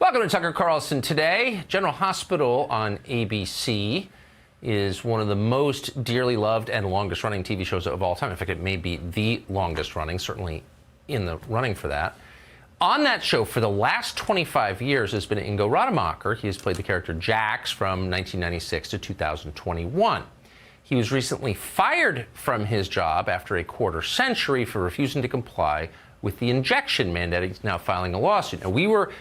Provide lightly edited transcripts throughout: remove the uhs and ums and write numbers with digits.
Welcome to Tucker Carlson Today. General Hospital on ABC is one of the most dearly loved and longest running TV shows of all time. In fact, it may be the longest running, certainly in the running for that. On that show for the last 25 years has been Ingo Rademacher. He has played the character Jax from 1996 to 2021. He was recently fired from his job after a quarter century for refusing to comply with the injection mandate. He's now filing a lawsuit. Now, we were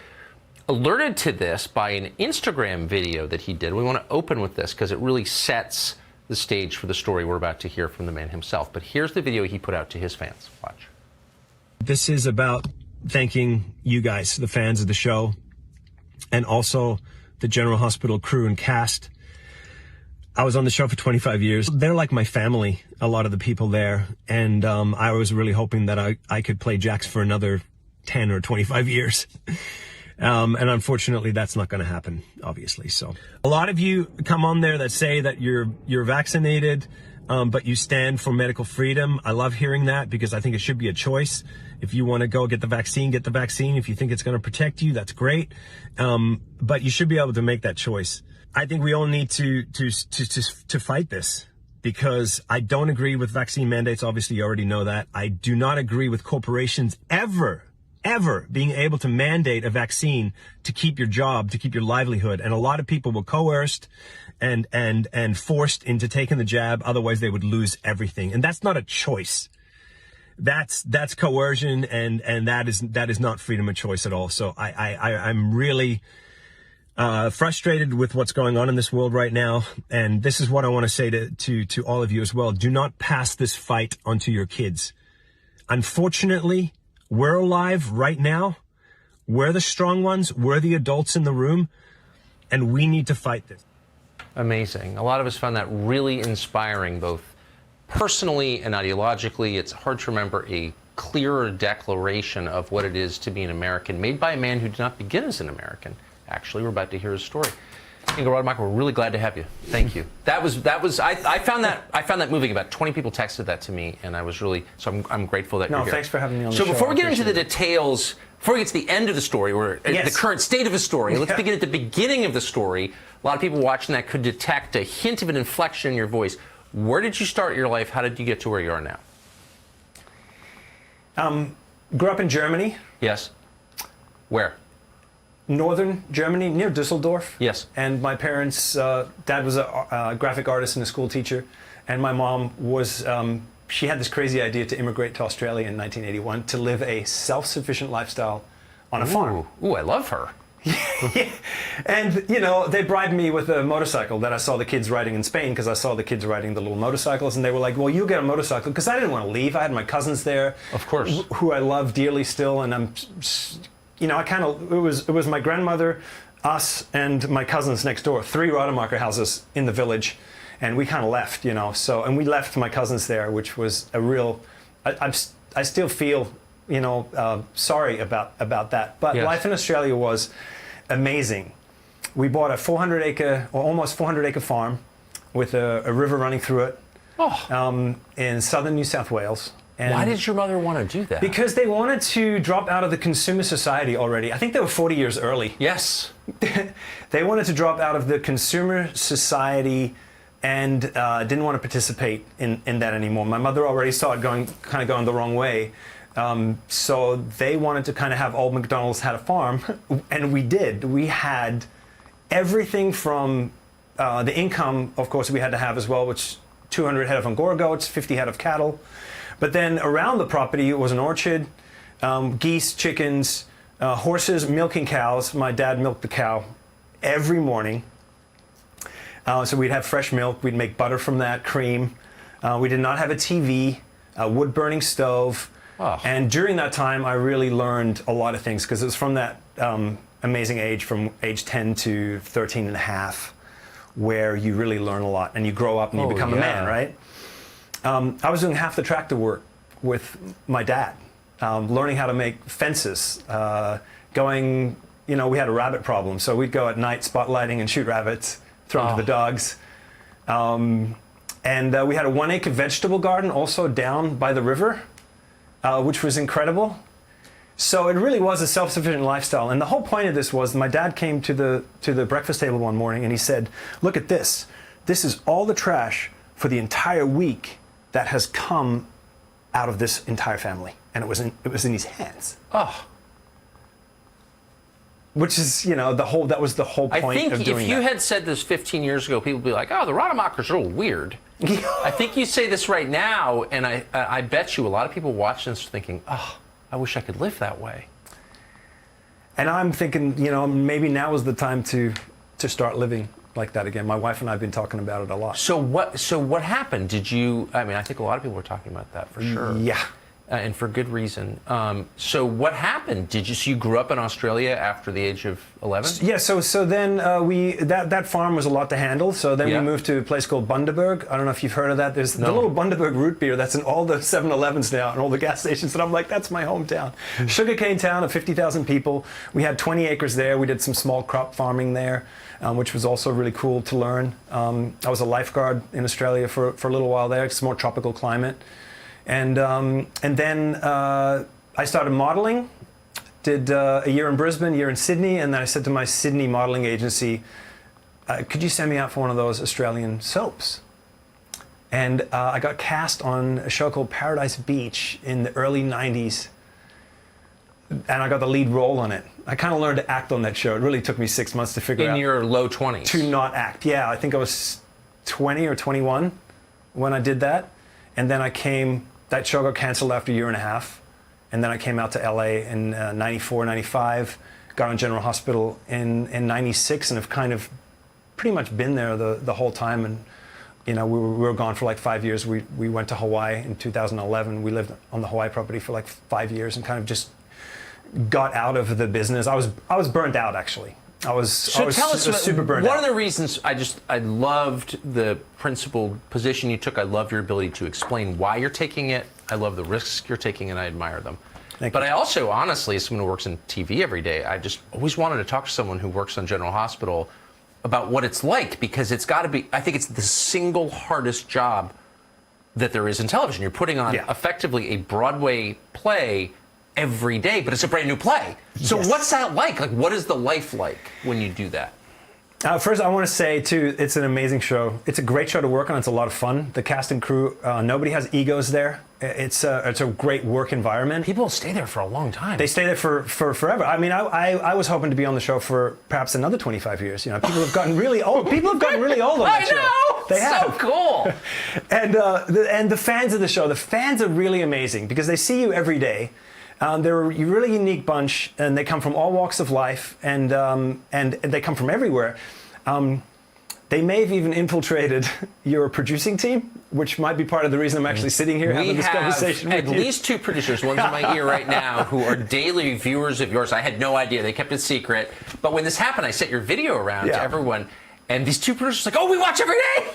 alerted to this by an Instagram video that he did. We want to open with this because it really sets the stage for the story we're about to hear from the man himself. But here's the video he put out to his fans. Watch. This is about thanking you guys, the fans of the show, and also the General Hospital crew and cast. I was on the show for 25 years. They're like my family, a lot of the people there. And I was really hoping that I could play Jax for another 10 or 25 years. And unfortunately, that's not going to happen, obviously. So a lot of you come on there that say that you're vaccinated, but you stand for medical freedom. I love hearing that because I think it should be a choice. If you want to go get the vaccine, get the vaccine. If you think it's going to protect you, that's great. But you should be able to make that choice. I think we all need to fight this because I don't agree with vaccine mandates. Obviously, you already know that. I do not agree with corporations ever being able to mandate a vaccine to keep your job, to keep your livelihood. And a lot of people were coerced and forced into taking the jab. Otherwise, they would lose everything. And that's not a choice. That's coercion, and that is not freedom of choice at all. So I'm really frustrated with what's going on in this world right now. And this is what I want to say to all of you as well. Do not pass this fight onto your kids. Unfortunately, we're alive right now. We're the strong ones. We're the adults in the room, and we need to fight this. Amazing. A lot of us found that really inspiring, both personally and ideologically. It's hard to remember a clearer declaration of what it is to be an American, made by a man who did not begin as an American. Actually, we're about to hear his story. Ingo Rademacher, we're really glad to have you. Thank you. I found that moving. About 20 people texted that to me, and I was really, so I'm grateful that you're here. No, thanks for having me on the show. So before we get into the details, before we get to the end of the story, or the current state of the story, let's begin at the beginning of the story. A lot of people watching that could detect a hint of an inflection in your voice. Where did you start your life? How did you get to where you are now? Grew up in Germany. Yes. Where? Northern Germany, near Düsseldorf. Yes. And my parents, dad was a graphic artist and a school teacher, and my mom was, she had this crazy idea to immigrate to Australia in 1981 to live a self-sufficient lifestyle on a farm. Ooh, I love her. Yeah. And, you know, they bribed me with a motorcycle that I saw the kids riding in Spain, because I saw the kids riding the little motorcycles, and they were like, well, you'll get a motorcycle, because I didn't want to leave. I had my cousins there. Of course. Who I love dearly still, and I'm... You know, it was my grandmother, us, and my cousins next door, 3 Rademacher houses in the village, and we kind of left, you know. So, and we left my cousins there, which was a real. I still feel, you know, sorry about that. But life in Australia was amazing. We bought a 400-acre or almost 400-acre farm with a river running through it in southern New South Wales. And why did your mother want to do that? Because they wanted to drop out of the consumer society already. I think they were 40 years early. Yes. They wanted to drop out of the consumer society and didn't want to participate in that anymore. My mother already saw it going the wrong way. So they wanted to kind of have old McDonald's had a farm, and we did. We had everything from the income, of course, we had to have as well, which 200 head of Angora goats, 50 head of cattle. But then around the property, it was an orchard, geese, chickens, horses, milking cows. My dad milked the cow every morning. So we'd have fresh milk. We'd make butter from that, cream. We did not have a TV, a wood-burning stove. Oh. And during that time, I really learned a lot of things, because it was from that amazing age, from age 10 to 13 and a half, where you really learn a lot, and you grow up and you become a man, right? I was doing half the tractor work with my dad, learning how to make fences, going, you know, we had a rabbit problem, so we'd go at night spotlighting and shoot rabbits, throw them to the dogs. And we had a 1-acre vegetable garden also down by the river, which was incredible. So it really was a self-sufficient lifestyle. And the whole point of this was my dad came to the breakfast table one morning and he said, look at this. This is all the trash for the entire week that has come out of this entire family. And it was in his hands. Oh. Which is, that was the whole point of doing that. I think if you had said this 15 years ago, people would be like, oh, the Rademakers are a little weird. I think you say this right now, and I bet you a lot of people watching this are thinking, oh, I wish I could live that way. And I'm thinking, maybe now is the time to start living like that again. My wife and I have been talking about it a lot. So what happened? I think a lot of people were talking about that for sure. Yeah. And for good reason. So what happened? So you grew up in Australia after the age of 11? Yeah, so then that farm was a lot to handle. So then we moved to a place called Bundaberg. I don't know if you've heard of that. There's the little Bundaberg root beer that's in all the 7-Elevens now and all the gas stations. And I'm like, that's my hometown. Sugarcane town of 50,000 people. We had 20 acres there. We did some small crop farming there, which was also really cool to learn. I was a lifeguard in Australia for a little while there. It's a more tropical climate. And then I started modeling, did a year in Brisbane, a year in Sydney, and then I said to my Sydney modeling agency, could you send me out for one of those Australian soaps? And I got cast on a show called Paradise Beach in the early 90s, and I got the lead role on it. I kind of learned to act on that show. It really took me 6 months to figure out. In your low 20s? To not act, yeah. I think I was 20 or 21 when I did that. And then that show got canceled after a year and a half. And then I came out to LA in 94, 95, got on General Hospital in 96, and have kind of pretty much been there the whole time. And, we were gone for like 5 years. We went to Hawaii in 2011. We lived on the Hawaii property for like 5 years and kind of just got out of the business. I was burnt out, actually. I was super burned out. One of the reasons I loved the principled position you took. I love your ability to explain why you're taking it. I love the risks you're taking, and I admire them. But I also, honestly, as someone who works in TV every day, I just always wanted to talk to someone who works on General Hospital about what it's like, because it's got to be, I think it's the single hardest job that there is in television. You're putting on effectively a Broadway play every day, but it's a brand new play. So what's that like? Like, what is the life like when you do that? First, I want to say, too, it's an amazing show. It's a great show to work on. It's a lot of fun. The cast and crew, nobody has egos there. It's a great work environment. People stay there for a long time. They stay there for forever. I mean, I was hoping to be on the show for perhaps another 25 years. People have gotten really old. People have gotten really old on that show. I know! They have. So cool! And the fans of the show, the fans are really amazing because they see you every day. They're a really unique bunch, and they come from all walks of life, and they come from everywhere. They may have even infiltrated your producing team, which might be part of the reason I'm actually sitting here having this conversation with you. We have at least two producers, one's in my ear right now, who are daily viewers of yours. I had no idea. They kept it secret. But when this happened, I sent your video around to everyone, and these two producers were like, oh, we watch every day!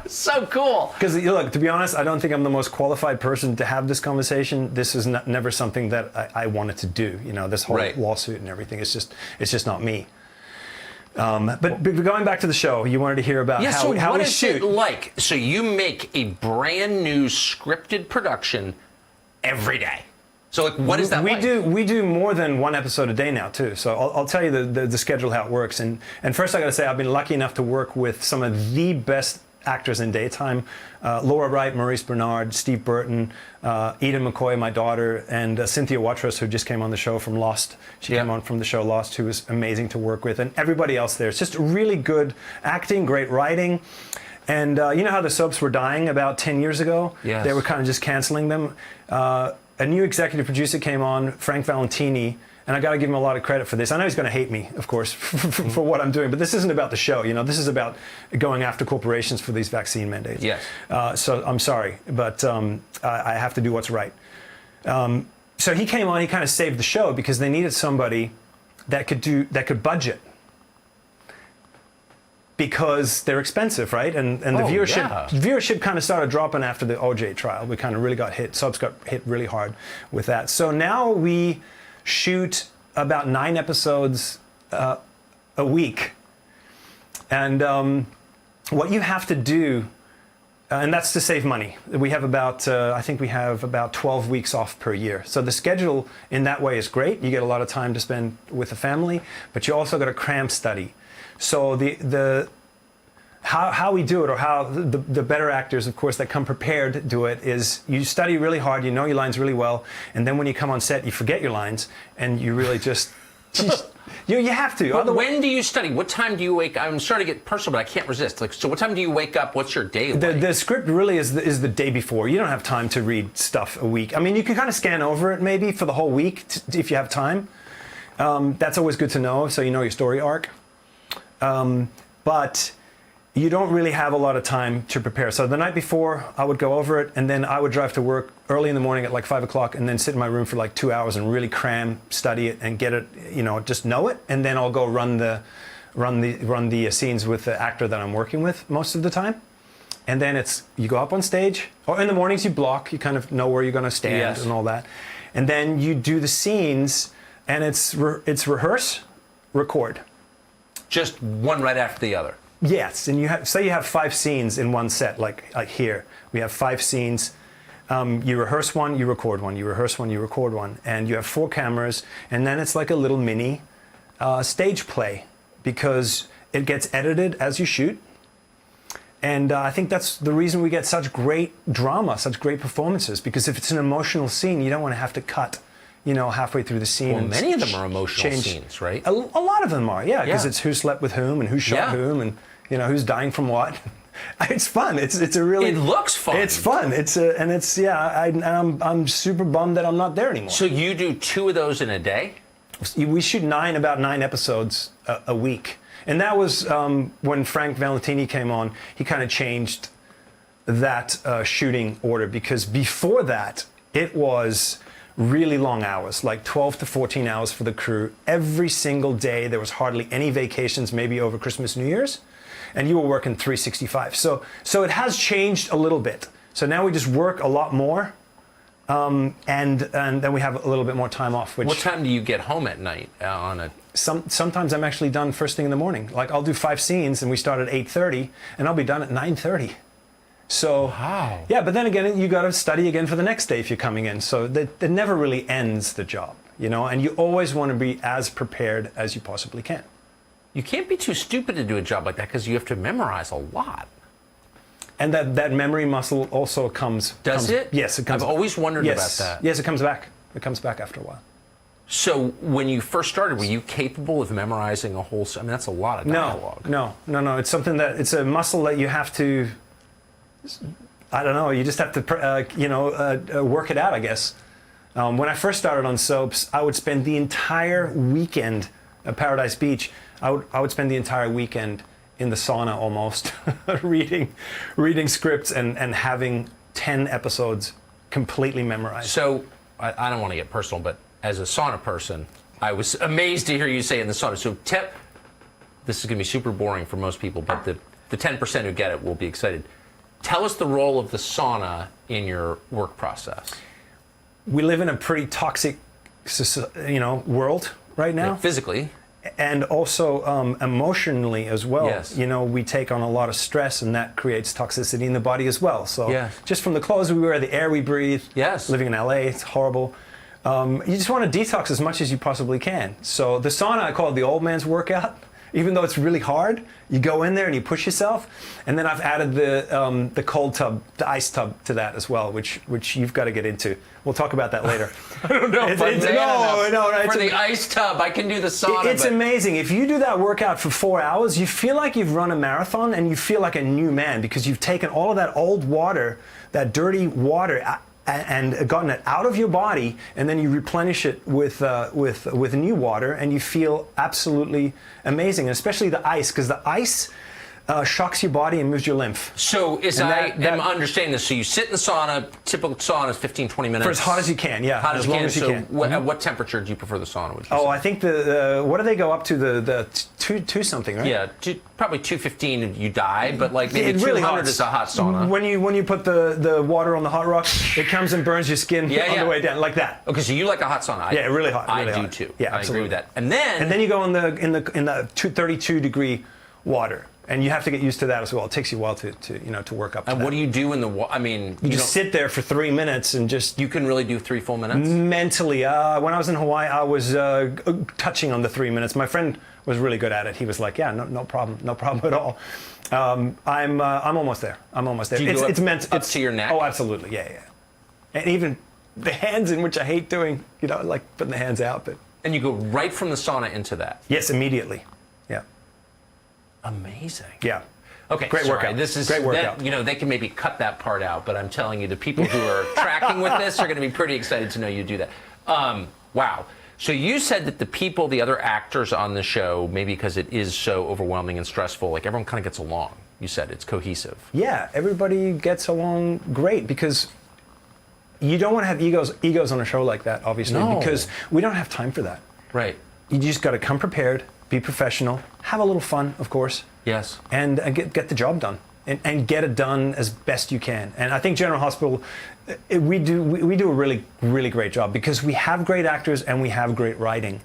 So cool. Because look, to be honest, I don't think I'm the most qualified person to have this conversation. This is never something that I wanted to do. This whole lawsuit and everything. It's just not me. But going back to the show, you wanted to hear about how we shoot. What is it like? So you make a brand new scripted production every day. So what is that like? We do more than one episode a day now too. So I'll tell you the schedule, how it works. And first I got to say, I've been lucky enough to work with some of the best actors in daytime. Laura Wright, Maurice Bernard, Steve Burton, Eden McCoy, my daughter, and Cynthia Watros, who just came on the show from Lost. She came on from the show Lost, who was amazing to work with, and everybody else there. It's just really good acting, great writing. And you know how the soaps were dying about 10 years ago? Yes. They were kind of just canceling them. A new executive producer came on, Frank Valentini, and I got to give him a lot of credit for this. I know he's going to hate me, of course, for what I'm doing, but this isn't about the show. This is about going after corporations for these vaccine mandates. Yes. So I'm sorry, but I have to do what's right. So he came on, he kind of saved the show because they needed somebody that could budget. Because they're expensive, right? And the viewership kind of started dropping after the OJ trial. We kind of really got hit. Subs got hit really hard with that. So now we shoot about 9 episodes a week. And what you have to do And that's to save money. We have about, I think we have about 12 weeks off per year. So the schedule in that way is great. You get a lot of time to spend with the family, but you also got a cram study. So how we do it, or how the better actors, of course, that come prepared do it, is you study really hard, you know your lines really well, and then when you come on set, you forget your lines, and you really just you have to. But when do you study? What time do you wake up? I'm starting to get personal, but I can't resist. Like, so what time do you wake up? What's your day like? The script really is the day before. You don't have time to read stuff a week. I mean, you can kind of scan over it maybe for the whole week if you have time. That's always good to know, so you know your story arc. But you don't really have a lot of time to prepare. So the night before, I would go over it, and then I would drive to work early in the morning at like 5 o'clock, and then sit in my room for like 2 hours and really cram, study it, and get it, just know it. And then I'll go run the scenes with the actor that I'm working with most of the time. And then you go up on stage, or in the mornings you block, you kind of know where you're going to stand. Yes. And all that. And then you do the scenes, and it's rehearse, record. Just one right after the other. Yes, and say you have 5 scenes in one set, like here. We have 5 scenes. You rehearse one, you record one. You rehearse one, you record one. And you have 4 cameras, and then it's like a little mini stage play, because it gets edited as you shoot. And I think that's the reason we get such great drama, such great performances, because if it's an emotional scene, you don't want to have to cut halfway through the scene. Well, many of them are emotional scenes, right? A lot of them are, yeah, because it's who slept with whom and who shot whom, and who's dying from what. It's fun. It looks fun. It's fun. I'm super bummed that I'm not there anymore. So you do 2 of those in a day? We shoot about 9 episodes a week, and that was when Frank Valentini came on. He kind of changed that shooting order, because before that it was really long hours, like 12 to 14 hours for the crew every single day. There was hardly any vacations, maybe over Christmas, New Year's, and you were working 365. So it has changed a little bit. So now we just work a lot more, and then we have a little bit more time off. What time do you get home at night Sometimes I'm actually done first thing in the morning. Like, I'll do 5 scenes, and we start at 8:30, and I'll be done at 9:30. So, wow. Yeah, but then again, you got to study again for the next day if you're coming in. So that never really ends the job, and you always want to be as prepared as you possibly can. You can't be too stupid to do a job like that, because you have to memorize a lot. And that memory muscle also comes... Does it? Yes, it comes. I've always wondered about that. Yes, it comes back. It comes back after a while. So when you first started, were you capable of memorizing a whole... I mean, that's a lot of dialogue. No. It's something it's a muscle that you have to... I don't know. You just have to, work it out, I guess. When I first started on soaps, I would spend the entire weekend at Paradise Beach. I would spend the entire weekend in the sauna almost, reading scripts and having 10 episodes completely memorized. So I don't want to get personal, but as a sauna person, I was amazed to hear you say in the sauna. So this is going to be super boring for most people, but the 10% who get it will be excited. Tell us the role of the sauna in your work process. We live in a pretty toxic, world right now. Yeah, physically. And also emotionally as well. Yes. We take on a lot of stress, and that creates toxicity in the body as well. So just from the clothes we wear, the air we breathe, living in LA, it's horrible. You just want to detox as much as you possibly can. So the sauna, I call it the old man's workout. Even though it's really hard, you go in there and you push yourself. And then I've added the cold tub, the ice tub to that as well, which you've got to get into. We'll talk about that later. I don't know if I'm no. For the ice tub, I can do the sauna. It's amazing. If you do that workout for 4 hours, you feel like you've run a marathon, and you feel like a new man, because you've taken all of that old water, that dirty water, and gotten it out of your body, and then you replenish it with new water, and you feel absolutely amazing, and especially the ice, because the ice shocks your body and moves your lymph. So I'm understanding this, so you sit in the sauna, typical sauna is 15, 20 minutes. For as hot as you can, yeah. Hot as long as you can. Mm-hmm. At what temperature do you prefer the sauna? I think what do they go up to, the two something, right? Yeah, probably 215 you die, but like maybe 200 really is a hot sauna. When you put the water on the hot rock, it comes and burns your skin on the way down, like that. Okay, so you like a hot sauna. Really hot. Really I hot. do too. Yeah, I agree with that. And then you go in the 32 degree water. And you have to get used to that as well. It takes you a while to work up to And that. what do you do in the? I mean, You just sit there for 3 minutes and just... You can really do 3 full minutes. Mentally, when I was in Hawaii, I was touching on the 3 minutes. My friend was really good at it. He was like, "Yeah, no problem at all." I'm almost there. I'm almost there. Do you go it's meant up to your neck? Oh, absolutely, yeah. And even the hands in, which I hate doing, like putting the hands out, but And you go right from the sauna into that. yes, immediately. Yeah, Amazing. yeah. Okay, Great sorry, workout. This is Great workout. they can maybe cut that part out, but I'm telling you, the people who are tracking with this are going to be pretty excited to know you do that. Wow. So you said that the other actors on the show, maybe because it is so overwhelming and stressful, like everyone kind of gets along. You said it's cohesive. Yeah, everybody gets along great because you don't want to have egos on a show like that, obviously, No. because we don't have time for that. Right. You just got to come prepared, be professional, have a little fun, of course, Yes. and get the job done and get it done as best you can. And I think General Hospital, we do a really, really great job because we have great actors and we have great writing.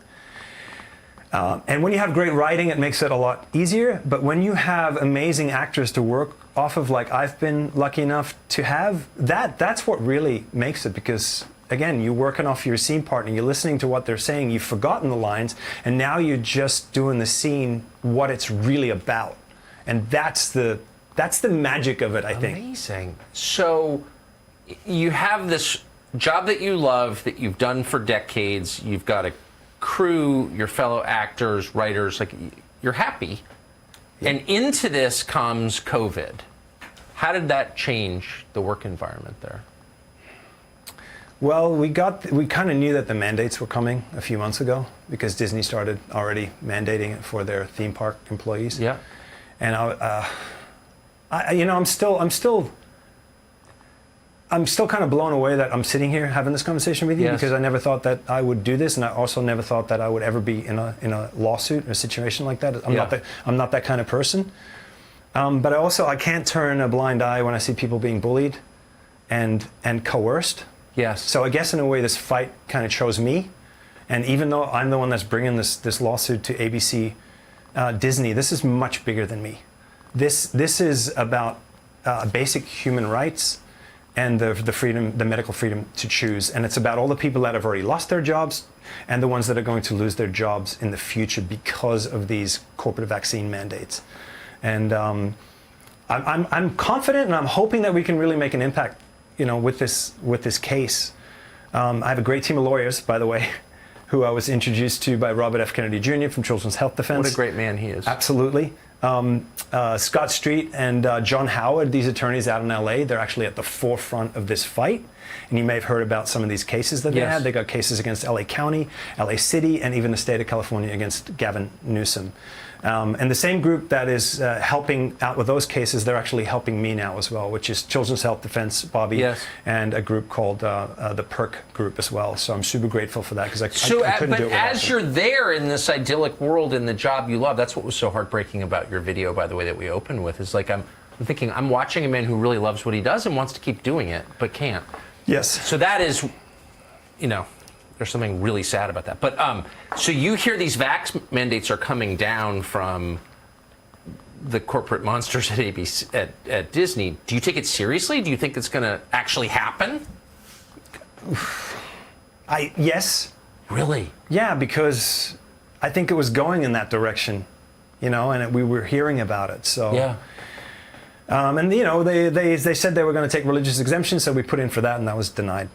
And when you have great writing, it makes it a lot easier. But when you have amazing actors to work off of, like I've been lucky enough to have, that's what really makes it. Because again, you're working off your scene partner, you're listening to what they're saying, you've forgotten the lines, and now you're just doing the scene what it's really about. And that's the magic of it, I think. Amazing. So you have this job that you love, that you've done for decades. You've got a crew, your fellow actors, writers, like you're happy. Yeah. And into this comes COVID. How did that change the work environment there? Well, we kind of knew that the mandates were coming a few months ago because Disney started already mandating it for their theme park employees. Yeah. And I'm still kind of blown away that I'm sitting here having this conversation with you. Yes. Because I never thought that I would do this, and I also never thought that I would ever be in a lawsuit or a situation like that. I'm not that kind of person. But I can't turn a blind eye when I see people being bullied and coerced. Yes. So I guess in a way this fight kind of chose me, and even though I'm the one that's bringing this lawsuit to ABC, Disney, this is much bigger than me. This is about basic human rights and the freedom, the medical freedom to choose, and it's about all the people that have already lost their jobs and the ones that are going to lose their jobs in the future because of these corporate vaccine mandates. And I'm confident, and I'm hoping that we can really make an impact, with this case. I have a great team of lawyers, by the way, who I was introduced to by Robert F. Kennedy Jr. from Children's Health Defense. What a great man he is. Absolutely. Scott Street and John Howard, these attorneys out in LA, they're actually at the forefront of this fight. And you may have heard about some of these cases that they had. They got cases against LA County, LA City, and even the state of California against Gavin Newsom. And the same group that is helping out with those cases, they're actually helping me now as well, which is Children's Health Defense, Bobby, and a group called the PERC Group as well. So I'm super grateful for that because I couldn't do it without them. But as you're there in this idyllic world in the job you love, that's what was so heartbreaking about your video, by the way, that we opened with, is like I'm thinking I'm watching a man who really loves what he does and wants to keep doing it, but can't. Yes. So that is, there's something really sad about that. But so you hear these vax mandates are coming down from the corporate monsters at ABC, at Disney. Do you take it seriously? Do you think it's going to actually happen? Yes. Really? Yeah, because I think it was going in that direction, and we were hearing about it. So yeah. And they said they were going to take religious exemption, so we put in for that, and that was denied.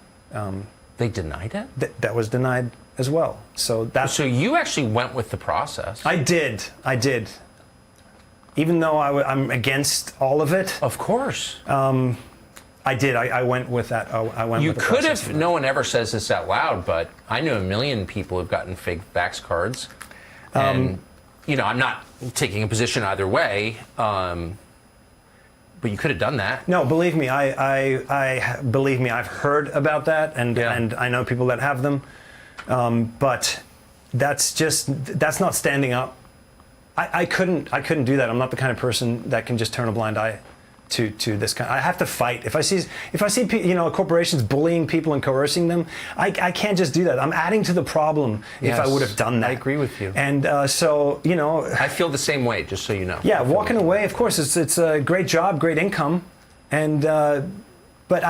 They denied it? That was denied as well. So you actually went with the process. I did. Even though I'm against all of it. Of course. I did. I went with that. I went. You with the could process. have. No one ever says this out loud, but I know 1 million people who've gotten fake vax cards, and I'm not taking a position either way. But you could have done that. No, believe me, I believe me, I've heard about that, and I know people that have them. But that's not standing up. I couldn't do that. I'm not the kind of person that can just turn a blind eye to this kind. I have to fight. If I see corporations bullying people and coercing them, I can't just do that. I'm adding to the problem if I would have done that. I agree with you. And so I feel the same way. Just so you know. Yeah, walking away. Of course, it's a great job, great income, and but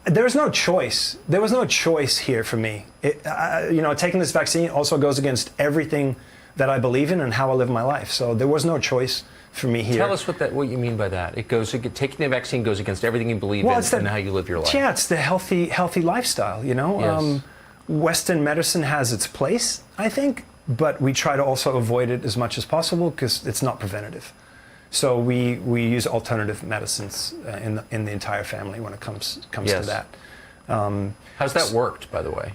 there's no choice. There was no choice here for me. Taking this vaccine also goes against everything that I believe in and how I live my life. So there was no choice for me here. Tell us what you mean by that. Taking the vaccine goes against everything you believe in and how you live your life. Yeah, it's the healthy lifestyle. Yes. Western medicine has its place, I think, but we try to also avoid it as much as possible because it's not preventative. So we use alternative medicines in the entire family when it comes to that. How's that worked, by the way,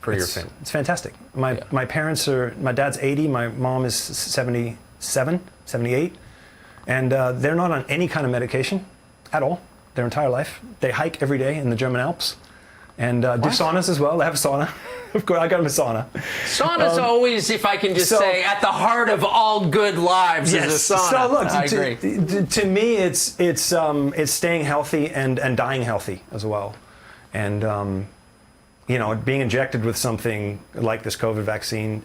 for your family? It's fantastic. My parents my dad's 80, my mom is 77, 78, and they're not on any kind of medication at all their entire life. They hike every day in the German Alps and do saunas as well. They have a sauna. Of course, I got them a sauna. Sauna's always, if I can just say, at the heart of all good lives is a sauna. So look, I agree. To me, it's staying healthy and dying healthy as well, and being injected with something like this COVID vaccine.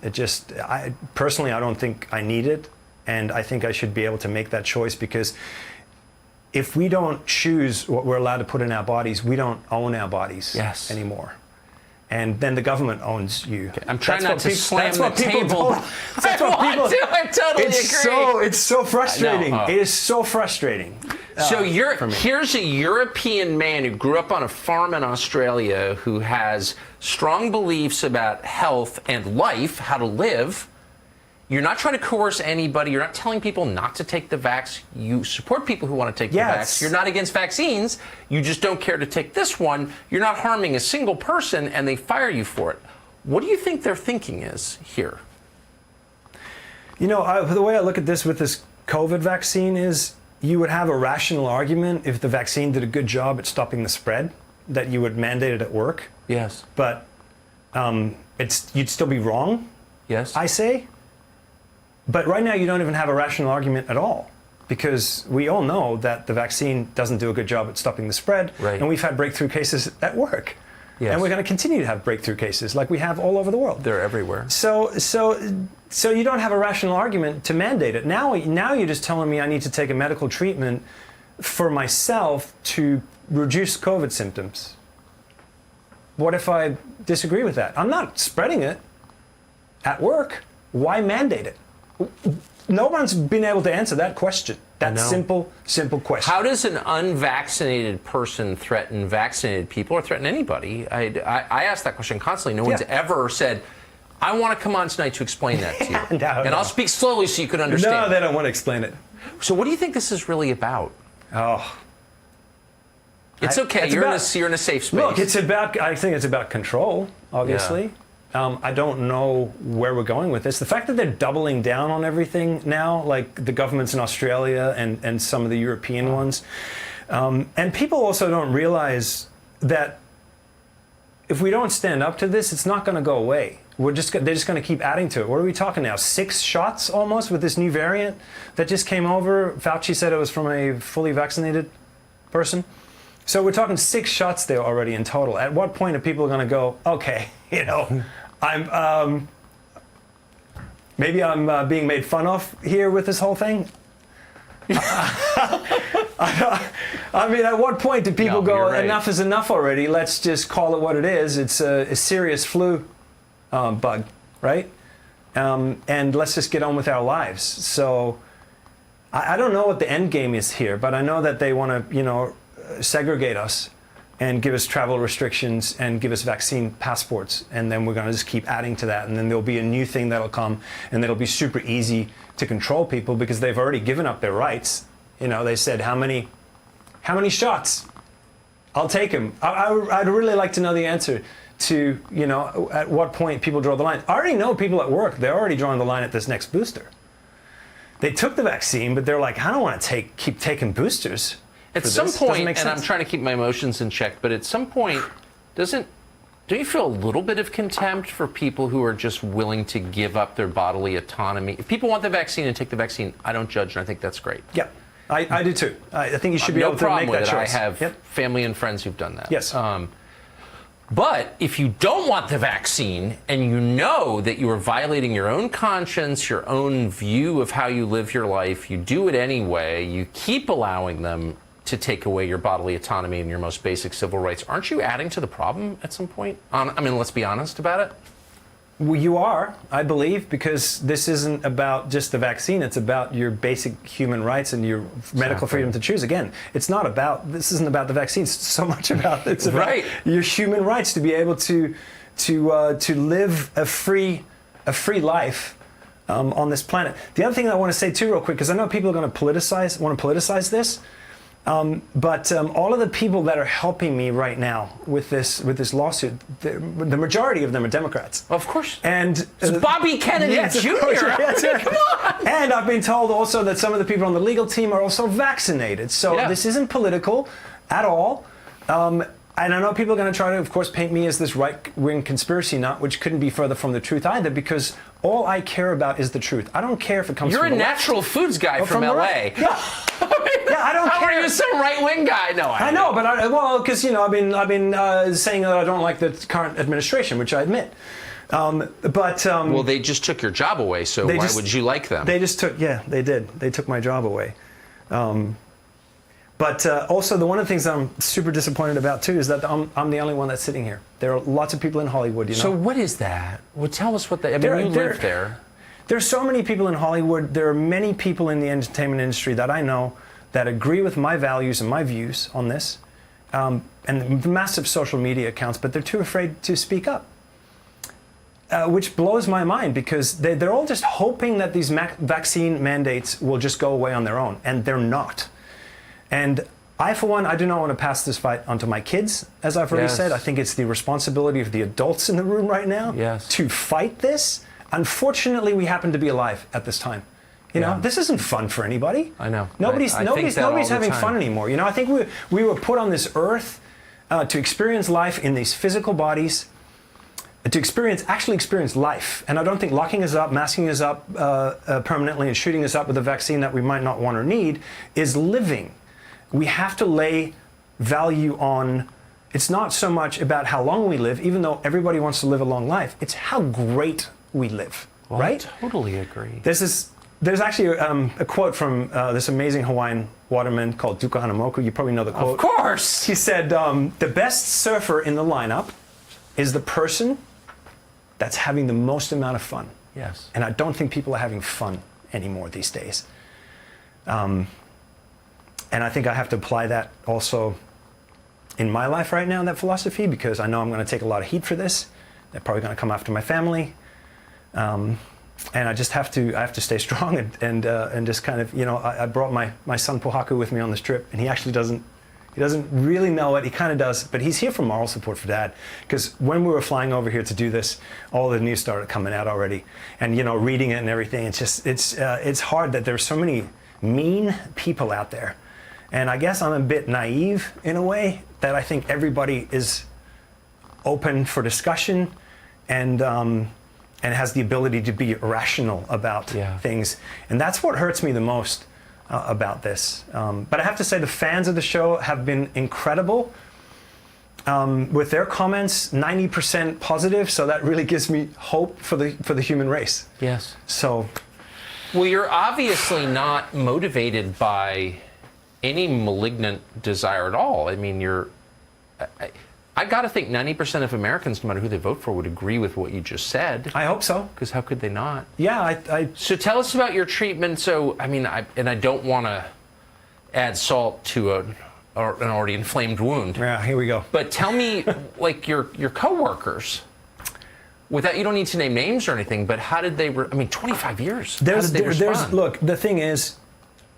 Personally, I don't think I need it, and I think I should be able to make that choice because if we don't choose what we're allowed to put in our bodies, we don't own our bodies anymore. And then the government owns you. Okay. I'm trying not to slam the table. I totally agree. It's so frustrating. It is so frustrating. So here's a European man who grew up on a farm in Australia who has strong beliefs about health and life, how to live. You're not trying to coerce anybody. You're not telling people not to take the vax. You support people who want to take the vax. You're not against vaccines. You just don't care to take this one. You're not harming a single person, and they fire you for it. What do you think their thinking is here? The way I look at this with this COVID vaccine is you would have a rational argument if the vaccine did a good job at stopping the spread, that you would mandate it at work. Yes. But you'd still be wrong. Yes. I say. But right now, you don't even have a rational argument at all, because we all know that the vaccine doesn't do a good job at stopping the spread, and we've had breakthrough cases at work, and we're going to continue to have breakthrough cases like we have all over the world. They're everywhere. So you don't have a rational argument to mandate it. Now you're just telling me I need to take a medical treatment for myself to reduce COVID symptoms. What if I disagree with that? I'm not spreading it at work. Why mandate it? No one's been able to answer that question. That simple question. How does an unvaccinated person threaten vaccinated people or threaten anybody? I ask that question constantly. No one's ever said, I want to come on tonight to explain that to you. I'll speak slowly so you can understand. No, they don't want to explain it. So what do you think this is really about? It's okay. You're in a safe space. Look, I think it's about control, obviously. Yeah. I don't know where we're going with this. The fact that they're doubling down on everything now, like the governments in Australia and some of the European ones, and people also don't realize that if we don't stand up to this, it's not going to go away. They're just going to keep adding to it. What are we talking now? 6 shots almost with this new variant that just came over. Fauci said it was from a fully vaccinated person. So we're talking 6 shots there already in total. At what point are people going to go, okay, maybe I'm being made fun of here with this whole thing? I mean, at what point do people go, enough is enough already, let's just call it what it is. It's a serious flu bug, right? And let's just get on with our lives. So I don't know what the end game is here, but I know that they want to, segregate us and give us travel restrictions and give us vaccine passports, and then we're going to just keep adding to that, and then there'll be a new thing that'll come, and it'll be super easy to control people because they've already given up their rights. They said how many shots? I'll take them. I'd really like to know the answer to at what point people draw the line. I already know people at work, they're already drawing the line at this next booster. They took the vaccine, but they're like, I don't want to keep taking boosters. At some point, and I'm trying to keep my emotions in check, but at some point, don't you feel a little bit of contempt for people who are just willing to give up their bodily autonomy? If people want the vaccine and take the vaccine, I don't judge, and I think that's great. Yeah. I do too. I think you should be no able to problem make with that it. choice. I have Yep. family and friends who've done that. Yes. But if you don't want the vaccine and you know that you are violating your own conscience, your own view of how you live your life, you do it anyway, you keep allowing them to take away your bodily autonomy and your most basic civil rights, aren't you adding to the problem at some point? I mean, let's be honest about it. Well, you are, I believe, because this isn't about just the vaccine. It's about your basic human rights and your medical freedom to choose. Again, this isn't about the vaccine. It's so much about Right. your human rights to be able to live a free life on this planet. The other thing I want to say too, real quick, because I know people are going to want to politicize this. But all of the people that are helping me right now with this lawsuit, the majority of them are Democrats. Of course. And It's Bobby Kennedy yes, Jr. of course, yes, I mean, come on. And I've been told also that some of the people on the legal team are also vaccinated. So Yeah. this isn't political at all. And I know people are going to try to, of course, paint me as this right-wing conspiracy nut, which couldn't be further from the truth either, because all I care about is the truth. I don't care if it comes You're from a the natural foods guy from the LA. right. Yeah. Yeah, I don't How care. are you some right-wing guy? No, I know, but because I've been saying that I don't like the current administration, which I admit. Well, they just took your job away, so why would you like them? They just took, yeah, they did. They took my job away. But also, one of the things that I'm super disappointed about too is that I'm the only one that's sitting here. There are lots of people in Hollywood, So what is that? Well, tell us what that. I mean, you live there. There are so many people in Hollywood. There are many people in the entertainment industry that I know that agree with my values and my views on this, and the massive social media accounts, but they're too afraid to speak up. Which blows my mind, because they're all just hoping that these vaccine mandates will just go away on their own, and they're not. And I, for one, I do not want to pass this fight onto my kids, as I've already said. I think it's the responsibility of the adults in the room right now to fight this. Unfortunately, we happen to be alive at this time. You know, this isn't fun for anybody. I know. Nobody's having fun anymore. You know, I think we were put on this earth to experience life in these physical bodies, to actually experience life. And I don't think locking us up, masking us up permanently, and shooting us up with a vaccine that we might not want or need is living. We have to lay value on, it's not so much about how long we live, even though everybody wants to live a long life. It's how great we live, right? I totally agree. There's actually a quote from this amazing Hawaiian waterman called Duka Hanamoku. You probably know the quote. Of course. He said, the best surfer in the lineup is the person that's having the most amount of fun. Yes. And I don't think people are having fun anymore these days. And I think I have to apply that also in my life right now, that philosophy, because I know I'm going to take a lot of heat for this. They're probably going to come after my family. And I just have to stay strong and just kind of, I brought my son Pohaku with me on this trip, and he actually doesn't really know it. He kind of does, but he's here for moral support for Dad. Because when we were flying over here to do this, all the news started coming out already, and reading it and everything. It's hard that there's so many mean people out there, and I guess I'm a bit naive in a way that I think everybody is open for discussion and has the ability to be rational about things, and that's what hurts me the most about this. But I have to say the fans of the show have been incredible with their comments, 90% positive, so that really gives me hope for the human race. Yes. So, well, you're obviously not motivated by any malignant desire at all. I mean, I got to think 90% of Americans, no matter who they vote for, would agree with what you just said. I hope so. Because how could they not? Yeah, So tell us about your treatment. So, I mean, I don't want to add salt to an already inflamed wound. Yeah, here we go. But tell me, like, your coworkers, you don't need to name names or anything, but how did they, 25 years. How did they respond? Look, the thing is,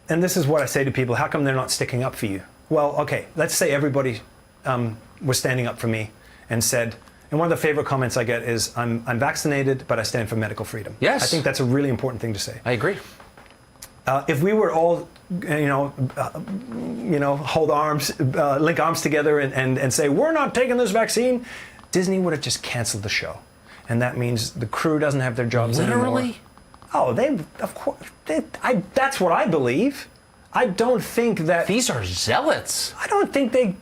and this is what I say to people, how come they're not sticking up for you? Well, okay, let's say everybody was standing up for me and said, and one of the favorite comments I get is, I'm vaccinated, but I stand for medical freedom. Yes. I think that's a really important thing to say. I agree. If we were all, hold arms, link arms together and say, we're not taking this vaccine, Disney would have just canceled the show. And that means the crew doesn't have their jobs anymore. Literally? Oh, of course, that's what I believe. I don't think that... These are zealots. I don't think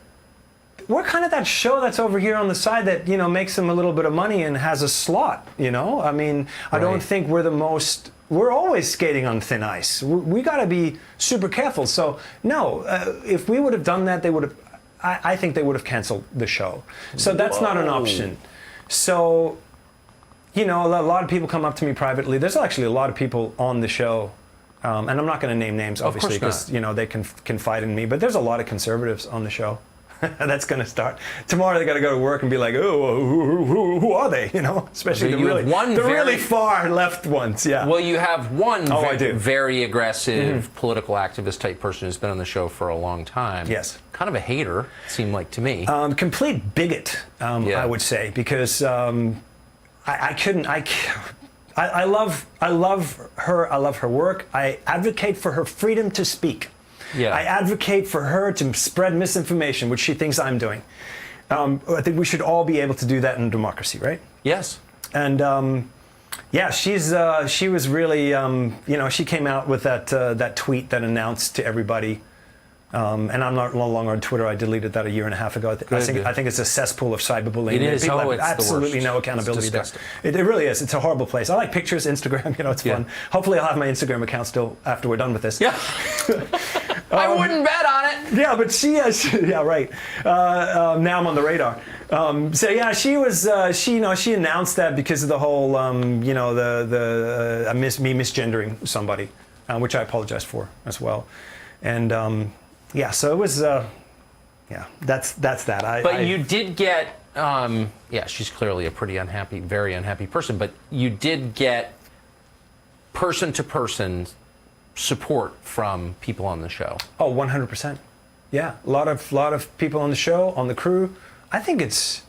we're kind of that show that's over here on the side that, you know, makes them a little bit of money and has a slot, you know? I mean, I don't think we're the most... We're always skating on thin ice. We got to be super careful. So, no, if we would have done that, they would have... I think they would have canceled the show. So that's not an option. So, you know, a lot of people come up to me privately. There's actually a lot of people on the show, and I'm not going to name names, obviously, because, you know, they can confide in me. But there's a lot of conservatives on the show. That's going to start. Tomorrow they got to go to work and be like, oh, who are they? You know, especially the really far left ones. Yeah. Well, you have one very aggressive political activist type person who's been on the show for a long time. Yes. Kind of a hater, it seemed like to me. Complete bigot, I would say, because I love her. I love her work. I advocate for her freedom to speak. Yeah. I advocate for her to spread misinformation, which she thinks I'm doing. I think we should all be able to do that in a democracy, right? Yes. And yeah, she was really, you know, she came out with that tweet that announced to everybody. And I'm no longer on Twitter. I deleted that a year and a half ago. I think it's a cesspool of cyberbullying. It is. People have it's absolutely the worst. no accountability there. It's It really is. It's a horrible place. I like pictures, Instagram. You know, it's fun. Hopefully, I'll have my Instagram account still after we're done with this. Yeah. I wouldn't bet on it. Yeah, but yeah, right. Now I'm on the radar. So yeah, she was. She announced that because of the whole, you know, me misgendering somebody, which I apologize for as well, and. Yeah, so it was, yeah, that's that. But you did get, yeah, she's clearly a pretty unhappy, very unhappy person, but you did get person-to-person support from people on the show. Oh, 100%. Yeah, a lot of people on the show, on the crew. I think it's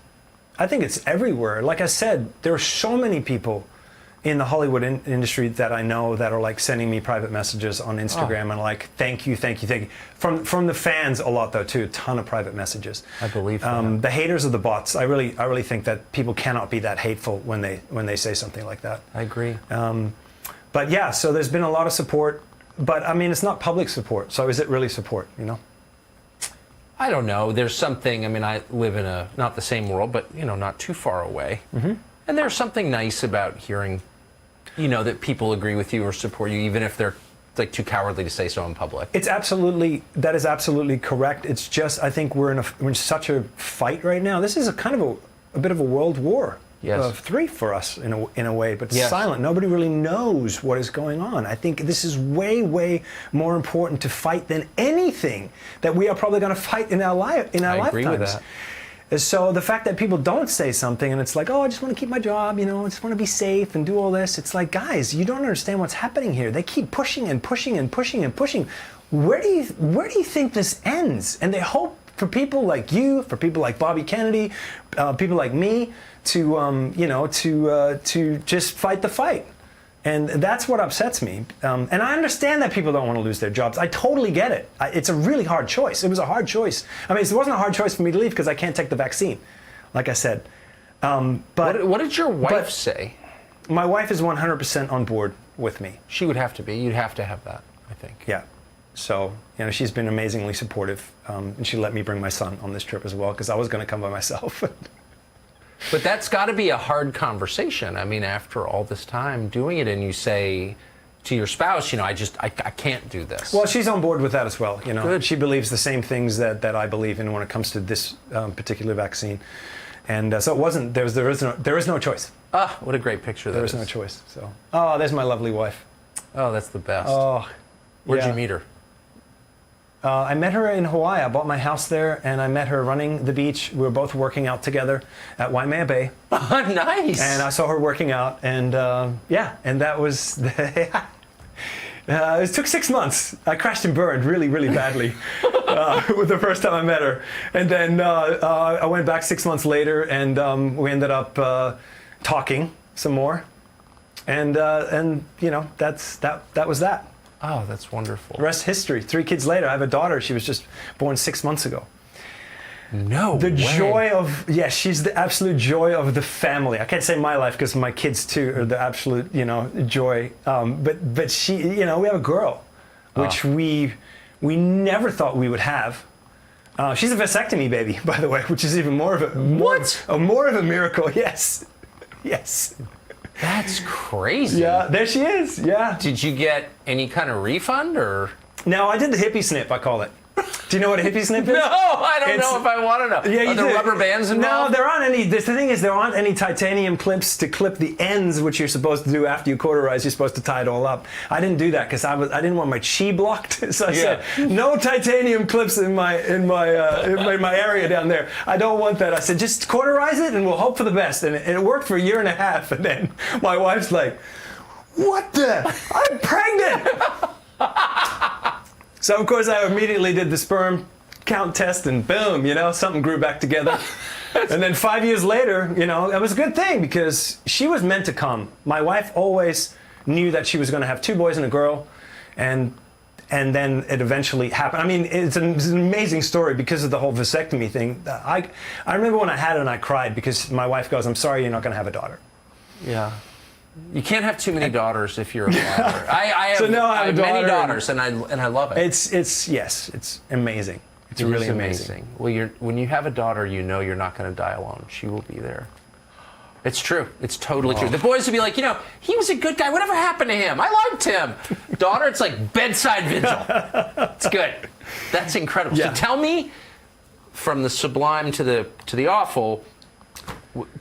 everywhere. Like I said, there are so many people in the Hollywood industry that I know that are like sending me private messages on Instagram and like, thank you. From the fans a lot though too, a ton of private messages. I believe that. The haters are the bots. I really think that people cannot be that hateful when they say something like that. I agree. But yeah, so there's been a lot of support, but I mean, it's not public support. So is it really support, you know? I don't know. There's something, I mean, I live in not the same world, but you know, not too far away. Mm-hmm. And there's something nice about hearing, you know, that people agree with you or support you, even if they're like too cowardly to say so in public. That is absolutely correct. It's just, I think we're in such a fight right now. This is a kind of a bit of a world war. Yes. 3 for us in a way, but silent. Nobody really knows what is going on. I think this is way more important to fight than anything that we are probably going to fight in our lifetimes. I agree with that. So the fact that people don't say something and it's like, oh, I just want to keep my job, you know, I just want to be safe and do all this. It's like, guys, you don't understand what's happening here. They keep pushing and pushing and pushing and pushing. Where do you think this ends? And they hope for people like you, for people like Bobby Kennedy, people like me, to just fight the fight. And that's what upsets me. And I understand that people don't want to lose their jobs. I totally get it. It's a really hard choice. It was a hard choice. I mean, it wasn't a hard choice for me to leave because I can't take the vaccine, like I said. But what did your wife say? My wife is 100% on board with me. She would have to be. You'd have to have that, I think. Yeah. So, you know, she's been amazingly supportive. And she let me bring my son on this trip as well because I was going to come by myself. But that's got to be a hard conversation. I mean, after all this time doing it, and you say to your spouse, you know, I can't do this. Well, she's on board with that as well. You know, Good. She believes the same things that I believe in when it comes to this particular vaccine, and so it wasn't. There is no choice. Ah, what a great picture There is no choice. So, oh, there's my lovely wife. Oh, that's the best. Oh, where'd you meet her? I met her in Hawaii. I bought my house there, and I met her running the beach. We were both working out together at Waimea Bay. Oh, nice. And I saw her working out, and yeah, and that was, it took 6 months. I crashed and burned really badly with the first time I met her. And then I went back 6 months later, and we ended up talking some more. And you know, that was that. Oh, that's wonderful. The rest history. 3 kids later, I have a daughter. She was just born 6 months ago. No The way. joy of, she's the absolute joy of the family. I can't say my life because my kids too are the absolute, you know, joy. But she, you know, we have a girl, which we we never thought we would have. She's a vasectomy baby, by the way, which is even more of a more of a miracle. Yes, yes. That's crazy. Yeah, there she is. Yeah. Did you get any kind of refund or? No, I did the hippie snip, I call it. Do you know what a hippie snip is? No, I don't know if I want to know. Yeah, Are there rubber bands involved? No, there aren't any. The thing is, there aren't any titanium clips to clip the ends, which you're supposed to do after you cauterize. You're supposed to tie it all up. I didn't do that because I didn't want my chi blocked. So I said, no titanium clips in my area down there. I don't want that. I said, just cauterize it and we'll hope for the best. And it worked for a year and a half. And then my wife's like, what the? I'm pregnant. So, of course, I immediately did the sperm count test and boom, something grew back together. And then 5 years later, it was a good thing because she was meant to come. My wife always knew that she was going to have 2 boys and a girl. And then it eventually happened. I mean, it's an amazing story because of the whole vasectomy thing. I remember when I had it and I cried because my wife goes, I'm sorry, you're not going to have a daughter. Yeah. You can't have too many daughters if you're a father. I have many daughters, and I love it. It's amazing. It's really amazing. Well, when you have a daughter, you're not going to die alone. She will be there. It's true. It's totally true. The boys will be like, he was a good guy. Whatever happened to him? I liked him. Daughter, it's like bedside vigil. It's good. That's incredible. Yeah. So tell me, from the sublime to the awful.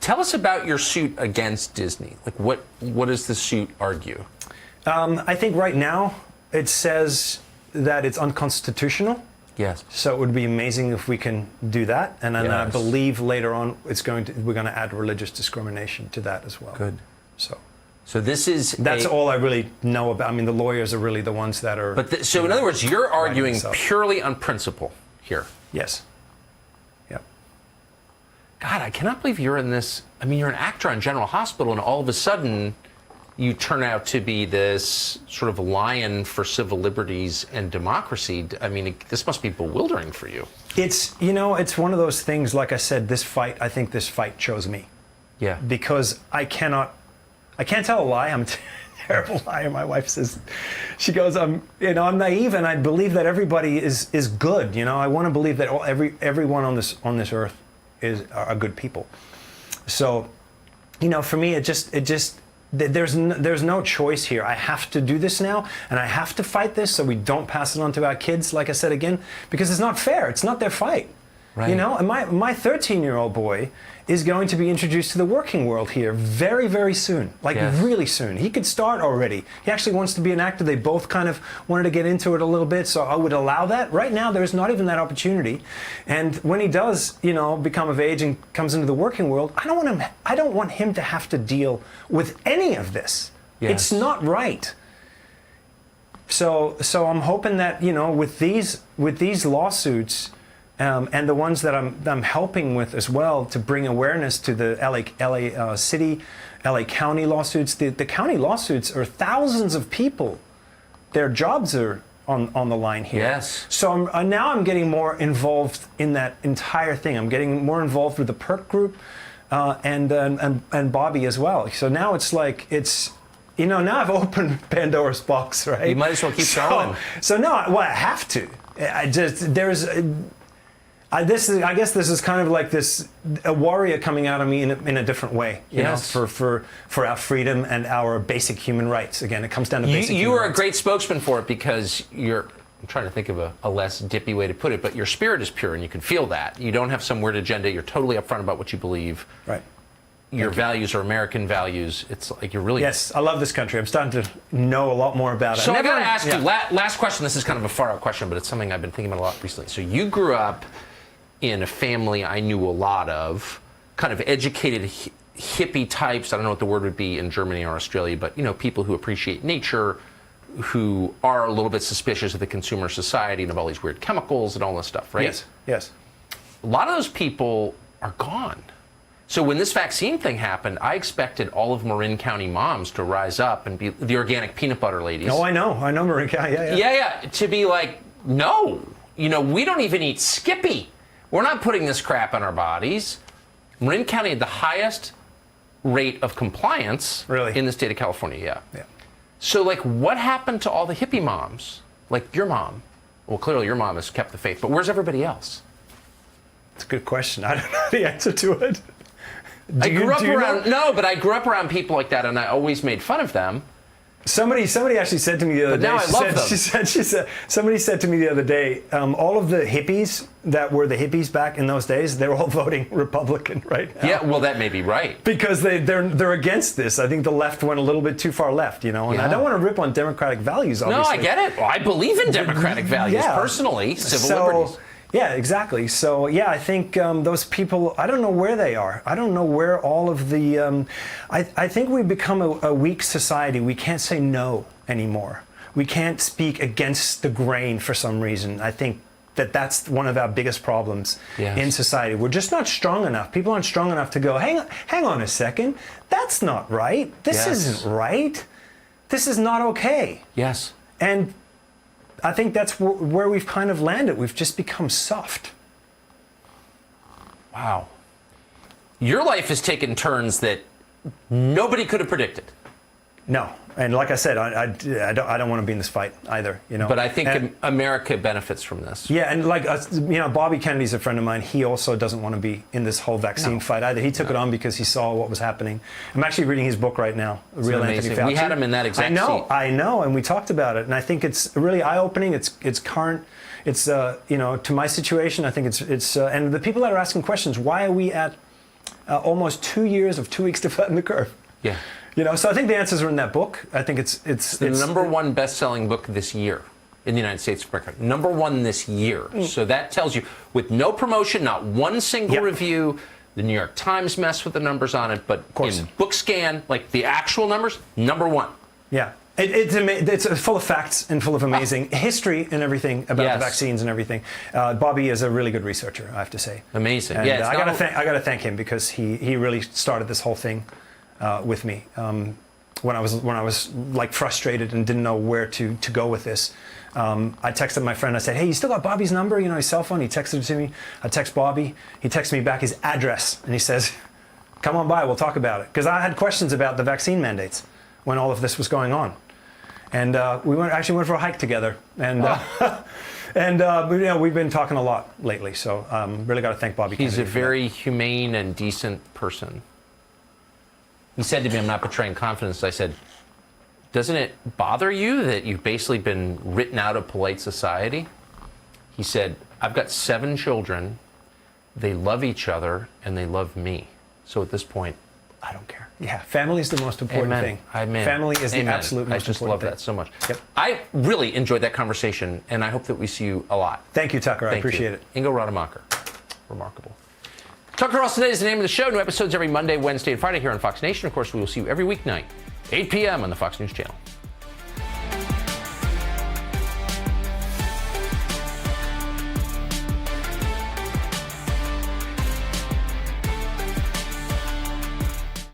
Tell us about your suit against Disney. Like, what does the suit argue? I think right now it says that it's unconstitutional. Yes. So it would be amazing if we can do that. And then I believe later on we're going to add religious discrimination to that as well. Good. So that's all I really know about. I mean, the lawyers are really the ones that are. But so in other words, you're arguing purely on principle here. Yes. God, I cannot believe you're in this. I mean, you're an actor on General Hospital, and all of a sudden, you turn out to be this sort of lion for civil liberties and democracy. I mean, this must be bewildering for you. It's one of those things. Like I said, I think this fight chose me. Yeah. Because I can't tell a lie. I'm a terrible liar. My wife says, she goes, I'm naive, and I believe that everybody is good. I want to believe that everyone on this earth are good people. So, for me, there's no choice here. I have to do this now, and I have to fight this so we don't pass it on to our kids, like I said again, because it's not fair. It's not their fight. Right. And my 13-year-old boy is going to be introduced to the working world here very, very soon. Really soon. He could start already. He actually wants to be an actor. They both kind of wanted to get into it a little bit, so I would allow that. Right now, there's not even that opportunity. And when he does, become of age and comes into the working world, I don't want him to have to deal with any of this. Yes. It's not right. So I'm hoping that, with these lawsuits, and the ones that I'm helping with as well to bring awareness to the LA City, LA County lawsuits. The county lawsuits are thousands of people. Their jobs are on the line here. Yes. So now I'm getting more involved in that entire thing. I'm getting more involved with the PERT group and Bobby as well. So now now I've opened Pandora's box, right? You might as well keep going. So no, I have to. I guess this is kind of like a warrior coming out of me in a different way, for our freedom and our basic human rights. Again, it comes down to basic human rights. You are a great spokesman for it because I'm trying to think of a less dippy way to put it, but your spirit is pure and you can feel that. You don't have some weird agenda. You're totally upfront about what you believe. Right. Your values are American values. It's like you're really... Yes, I love this country. I'm starting to know a lot more about it. So I got to ask you, last question. This is kind of a far-out question, but it's something I've been thinking about a lot recently. So you grew up in a family I knew a lot of, kind of educated hippie types. I don't know what the word would be in Germany or Australia, but people who appreciate nature, who are a little bit suspicious of the consumer society and of all these weird chemicals and all this stuff, right? Yes. A lot of those people are gone. So when this vaccine thing happened, I expected all of Marin County moms to rise up and be the organic peanut butter ladies. Oh, I know Marin County. Yeah. To be like, no, we don't even eat Skippy. We're not putting this crap in our bodies. Marin County had the highest rate of compliance in the state of California. Yeah. So, what happened to all the hippie moms, like your mom, Well, clearly your mom has kept the faith, but where's everybody else? It's a good question. I don't know the answer to it. I grew up around people like that, and I always made fun of them. Somebody actually said to me the other day. Now I love them. She said, somebody said to me the other day, all of the hippies that were the hippies back in those days, they're all voting Republican right now. Yeah, well, that may be right. Because they're against this. I think the left went a little bit too far left, you know. And I don't want to rip on democratic values, obviously. No, I get it. Well, I believe in democratic values personally, civil liberties. Yeah, exactly. So, yeah, I think those people, I don't know where they are. I don't know where all of the, I think we've become a weak society. We can't say no anymore. We can't speak against the grain for some reason. I think that's one of our biggest problems in society. We're just not strong enough. People aren't strong enough to go, hang on a second. That's not right. This isn't right. This is not okay. Yes. And I think that's where we've kind of landed. We've just become soft. Wow. Your life has taken turns that nobody could have predicted. No. And like I said, I don't want to be in this fight either, you know. But I think America benefits from this. Yeah, and like, you know, Bobby Kennedy's a friend of mine. He also doesn't want to be in this whole vaccine fight either. He took it on because he saw what was happening. I'm actually reading his book right now, Real Anthony Fauci. We had him in that exact seat. I know, and we talked about it. And I think it's really eye-opening. It's current. It's, you know, to my situation, I think it's and the people that are asking questions, why are we at almost 2 years of 2 weeks to flatten the curve? Yeah. You know, so I think the answers are in that book. I think it's the number one best-selling book this year in the United States of America. Number one this year. So that tells you, with no promotion, not one single review. The New York Times messed with the numbers on it, but in BookScan, like the actual numbers, number one. Yeah. It's full of facts and full of amazing history and everything about the vaccines and everything. Bobby is a really good researcher, I have to say. Amazing. And, I got to thank him because he really started this whole thing with me when I was like frustrated and didn't know where to go with this. I texted my friend. I said, "Hey, you still got Bobby's number? You know, his cell phone." He texted it to me. I text Bobby. He texts me back his address, and he says, "Come on by. We'll talk about it." Because I had questions about the vaccine mandates when all of this was going on, and we actually went for a hike together, and you know, we've been talking a lot lately. So really got to thank Bobby. He's a very humane and decent person. He said to me, "I'm not betraying confidence." I said, "Doesn't it bother you that you've basically been written out of polite society?" He said, "I've got 7 children. They love each other, and they love me. So at this point, I don't care." Yeah, family is the most important thing. Amen. Family is the absolute most important thing. I just love that so much. Yep. I really enjoyed that conversation, and I hope that we see you a lot. Thank you, Tucker. I appreciate it. Ingo Rademacher. Remarkable. Tucker Ross Today is the name of the show. New episodes every Monday, Wednesday, and Friday here on Fox Nation. Of course, we will see you every weeknight, 8 p.m. on the Fox News Channel.